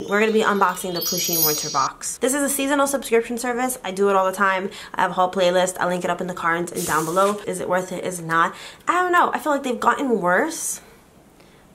We're going to be unboxing the Pusheen Winter Box. This is a seasonal subscription service. I do it all the time. I have a whole playlist. I'll link it up in the cards and down below. Is it worth it? Is it not? I don't know. I feel like they've gotten worse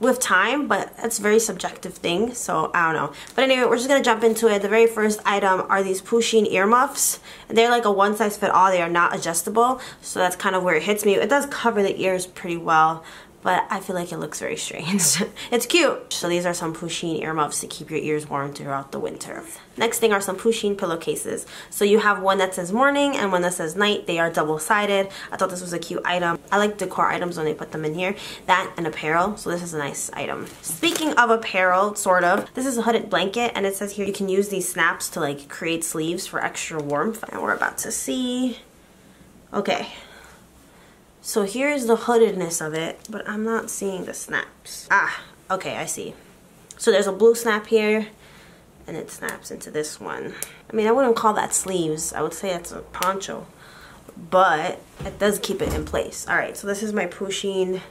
with time, but that's a very subjective thing, so I don't know. But anyway, we're just gonna jump into it. The very first item are these Pusheen earmuffs. They're like a one size fit all. They are not adjustable, so that's kind of where it hits me. It does cover the ears pretty well, but I feel like it looks very strange. It's cute. So these are some Pusheen earmuffs to keep your ears warm throughout the winter. Next thing are some Pusheen pillowcases. So you have one that says morning and one that says night. They are double-sided. I thought this was a cute item. I like decor items when they put them in here. That and apparel, so this is a nice item. Speaking of apparel, sort of, this is a hooded blanket, and it says here you can use these snaps to like create sleeves for extra warmth. And we're about to see. Okay. So here's the hoodedness of it, but I'm not seeing the snaps. Ah, okay, I see. So there's a blue snap here, and it snaps into this one. I mean, I wouldn't call that sleeves. I would say it's a poncho, but it does keep it in place. All right, so this is my Pusheen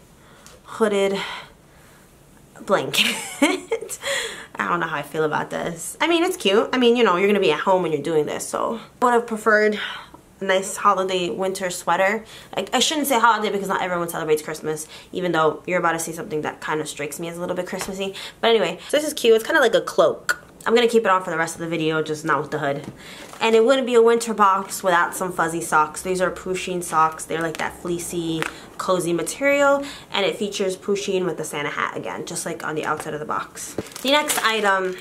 hooded blanket. I don't know how I feel about this. I mean, it's cute. I mean, you know, you're gonna be at home when you're doing this, so I would have preferred a nice holiday winter sweater. I shouldn't say holiday because not everyone celebrates Christmas, even though you're about to see something that kind of strikes me as a little bit Christmassy. But anyway, so this is cute. It's kind of like a cloak. I'm gonna keep it on for the rest of the video, just not with the hood. And it wouldn't be a winter box without some fuzzy socks. These are Pusheen socks. They're like that fleecy, cozy material, and it features Pusheen with the Santa hat again, just like on the outside of the box. The next item,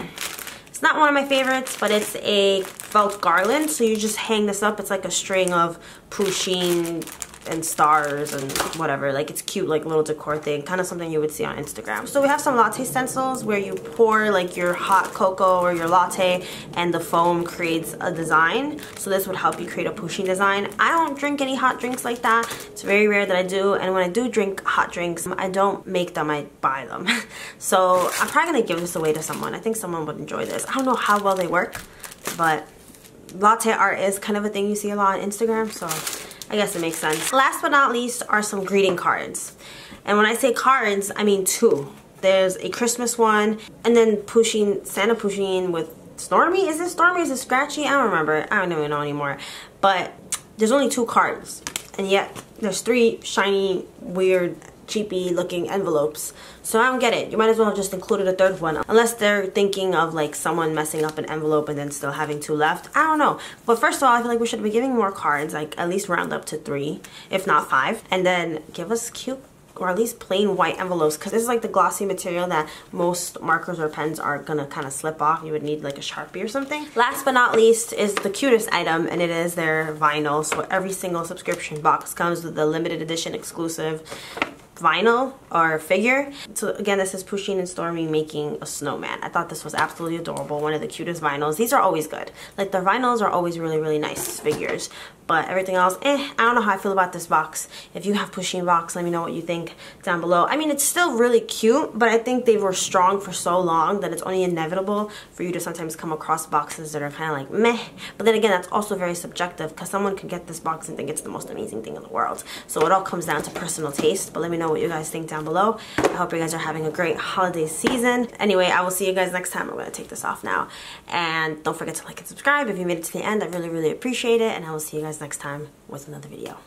it's not one of my favorites, but it's a felt garland. So you just hang this up. It's like a string of Pusheen and stars and whatever. Like, it's cute, like little decor thing, kind of something you would see on Instagram. So we have some latte stencils where you pour like your hot cocoa or your latte and the foam creates a design. So this would help you create a Pusheen design. I don't drink any hot drinks like that. It's very rare that I do, and when I do drink hot drinks, I don't make them, I buy them. So I'm probably gonna give this away to someone. I think someone would enjoy this. I don't know how well they work, but latte art is kind of a thing you see a lot on Instagram, so I guess it makes sense. Last but not least are some greeting cards. And when I say cards, I mean two. There's a Christmas one, and then Pusheen, Santa Pusheen with Stormy. Is it Stormy? Is it Scratchy? I don't remember. I don't even know anymore. But there's only two cards, and yet there's three shiny, weird, cheapy looking envelopes. So I don't get it. You might as well have just included a third one, unless they're thinking of like someone messing up an envelope and then still having two left. I don't know. But first of all, I feel like we should be giving more cards, like at least round up to 3, if not 5, and then give us cute or at least plain white envelopes, because this is like the glossy material that most markers or pens are gonna kind of slip off. You would need like a Sharpie or something. Last but not least is the cutest item, and it is their vinyl. So every single subscription box comes with a limited edition exclusive vinyl or figure. So again, this is Pusheen and Stormy making a snowman. I thought this was absolutely adorable. One of the cutest vinyls. These are always good. Like, the vinyls are always really, really nice figures. But everything else, I don't know how I feel about this box. If you have Pusheen box, let me know what you think down below. I mean, it's still really cute, but I think they were strong for so long that it's only inevitable for you to sometimes come across boxes that are kind of like meh. But then again, that's also very subjective, because someone could get this box and think it's the most amazing thing in the world. So it all comes down to personal taste. But let me know what you guys think down below. I hope you guys are having a great holiday season. Anyway, I will see you guys next time. I'm going to take this off now. And don't forget to like and subscribe if you made it to the end. I really, really appreciate it. And I will see you guys next time with another video.